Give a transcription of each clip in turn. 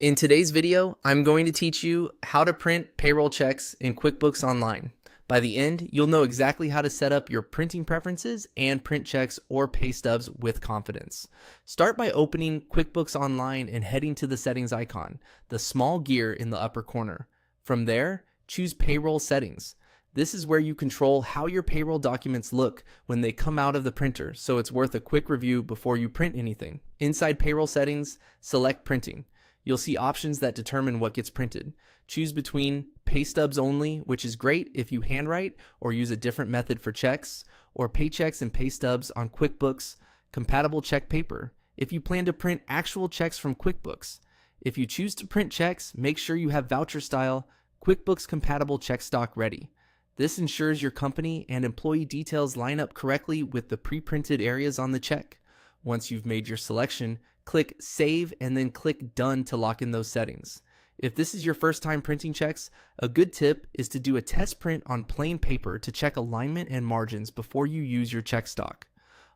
In today's video, I'm going to teach you how to print payroll checks in QuickBooks Online. By the end, you'll know exactly how to set up your printing preferences and print checks or pay stubs with confidence. Start by opening QuickBooks Online and heading to the settings icon, the small gear in the upper corner. From there, choose Payroll Settings. This is where you control how your payroll documents look when they come out of the printer, so it's worth a quick review before you print anything. Inside Payroll Settings, select Printing. You'll see options that determine what gets printed. Choose between pay stubs only, which is great if you handwrite or use a different method for checks, or paychecks and pay stubs on QuickBooks, compatible check paper, if you plan to print actual checks from QuickBooks. If you choose to print checks, make sure you have voucher style, QuickBooks compatible check stock ready. This ensures your company and employee details line up correctly with the pre-printed areas on the check. Once you've made your selection, click Save and then click Done to lock in those settings. If this is your first time printing checks, a good tip is to do a test print on plain paper to check alignment and margins before you use your check stock.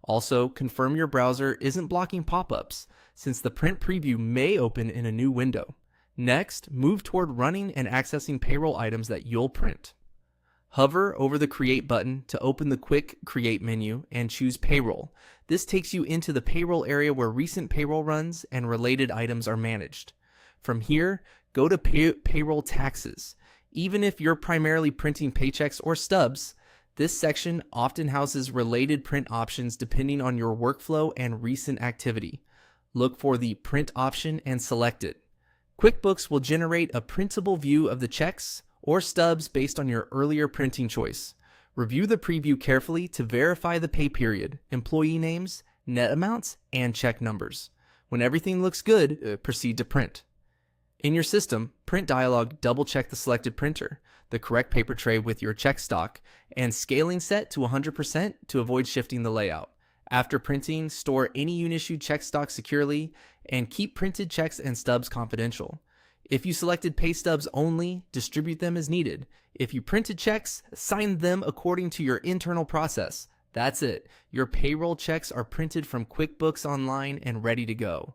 Also, confirm your browser isn't blocking pop-ups, since the print preview may open in a new window. Next, move toward running and accessing payroll items that you'll print. Hover over the Create button to open the Quick Create menu and choose Payroll. This takes you into the payroll area where recent payroll runs and related items are managed. From here, go to Payroll Taxes. Even if you're primarily printing paychecks or stubs, this section often houses related print options depending on your workflow and recent activity. Look for the Print option and select it. QuickBooks will generate a printable view of the checks or stubs based on your earlier printing choice. Review the preview carefully to verify the pay period, employee names, net amounts, and check numbers. When everything looks good, proceed to print. In your system, Print dialog double-check the selected printer, the correct paper tray with your check stock, and scaling set to 100% to avoid shifting the layout. After printing, store any unissued check stock securely, and keep printed checks and stubs confidential. If you selected pay stubs only, distribute them as needed. If you printed checks, sign them according to your internal process. That's it. Your payroll checks are printed from QuickBooks Online and ready to go.